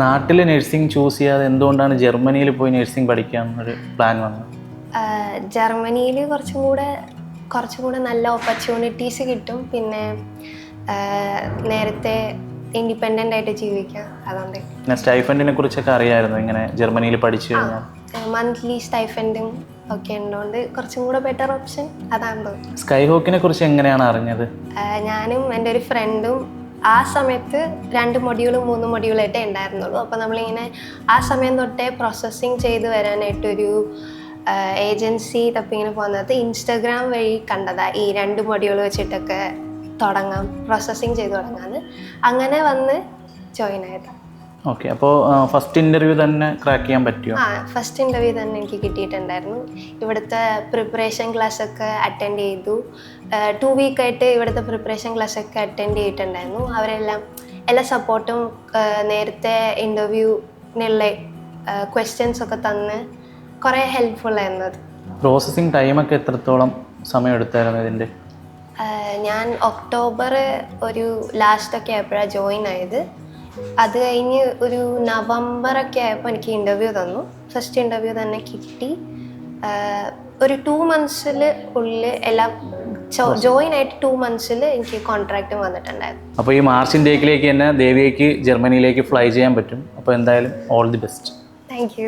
നാട്ടിൽ nursing choose ചെയ്യാതെ എന്തുകൊണ്ടാണ് ജർമ്മനിയിൽ പോയി നഴ്സിംഗ് പഠിക്കാൻ ഒരു പ്ലാൻ വന്നത്? ജർമ്മനിയിൽ കുറച്ചും കൂടെ നല്ല ഓപ്പർച്യൂണിറ്റീസ് കിട്ടും. പിന്നെ നേരത്തെ ഇൻഡിപെൻഡൻ്റ് ആയിട്ട് ജീവിക്കാം. അതുകൊണ്ട് സ്റ്റൈഫൻഡിനെ കുറിച്ചൊക്കെ അറിയാമായിരുന്നു ഇങ്ങനെ ജർമ്മനിയിൽ പഠിച്ചു കഴിഞ്ഞാൽ? മന്ത്ലി സ്റ്റൈഫൻഡും ഒക്കെ ഉള്ളതുകൊണ്ട് കുറച്ചും കൂടെ ബെറ്റർ ഓപ്ഷൻ അതാണ് തോന്നുന്നത്. സ്കൈ ഹോക്കിനെ കുറിച്ച് എങ്ങനെയാണ് അറിഞ്ഞത്? ഞാനും എൻ്റെ ഒരു ഫ്രണ്ടും ആ സമയത്ത് 2 മൊഡ്യൂളും 3 മൊഡ്യൂളായിട്ടേ ഉണ്ടായിരുന്നുള്ളൂ. അപ്പോൾ നമ്മളിങ്ങനെ ആ സമയം തൊട്ടേ പ്രോസസ്സിങ് ചെയ്ത് വരാനായിട്ടൊരു ഏജൻസി തപ്പിങ്ങനെ പോകുന്നത് ഇൻസ്റ്റഗ്രാം വഴി കണ്ടതാണ്. ഈ 2 മൊഡ്യൂൾ വെച്ചിട്ടൊക്കെ തുടങ്ങാം, പ്രോസസ്സിങ് ചെയ്ത് തുടങ്ങാമെന്ന്. അങ്ങനെ വന്ന് ജോയിൻ ആയതാണ്. ഓക്കെ, അപ്പോൾ ഫസ്റ്റ് ഇൻ്റർവ്യൂ തന്നെ ക്രാക്ക് ചെയ്യാൻ പറ്റുമോ? ഫസ്റ്റ് ഇൻ്റർവ്യൂ തന്നെ എനിക്ക് കിട്ടിയിട്ടുണ്ടായിരുന്നു. ഇവിടുത്തെ പ്രിപ്പറേഷൻ ക്ലാസ്സൊക്കെ അറ്റൻഡ് ചെയ്തു. 2 വീക്കായിട്ട് ഇവിടുത്തെ പ്രിപ്പറേഷൻ ക്ലാസ്സൊക്കെ അറ്റൻഡ് ചെയ്തിട്ടുണ്ടായിരുന്നു. അവരെല്ലാം എല്ലാ സപ്പോർട്ടും നേരത്തെ ഇൻ്റർവ്യൂവിനുള്ള ക്വസ്റ്റ്യൻസ് ഒക്കെ തന്ന് കുറേ ഹെൽപ്ഫുള്ളായിരുന്നത്. പ്രോസസ്സിങ് ടൈമൊക്കെ എത്രത്തോളം സമയം എടുത്തായിരുന്നു ഇതിൻ്റെ? ഞാൻ ഒക്ടോബർ ഒരു ലാസ്റ്റൊക്കെ ആയപ്പോഴാണ് ജോയിൻ ആയത്. അത് കഴിഞ്ഞ് ഒരു നവംബറൊക്കെ ആയപ്പോൾ എനിക്ക് ഇൻ്റർവ്യൂ തന്നു. ഫസ്റ്റ് ഇൻ്റർവ്യൂ തന്നെ കിട്ടി. ഒരു 2 മന്ത്സിൽ ഉള്ളിൽ എല്ലാം ജോയിൻ ആയിട്ട് 2 മന്ത്സിൽ എനിക്ക് കോൺട്രാക്റ്റും വന്നിട്ടുണ്ടായിരുന്നു. അപ്പോൾ ഈ മാർച്ച് ഇൻടേക്കിലേക്ക് തന്നെ ദേവിയയ്ക്ക് ജർമ്മനിയിലേക്ക് ഫ്ലൈ ചെയ്യാൻ പറ്റും. അപ്പോൾ എന്തായാലും all the best. Thank you.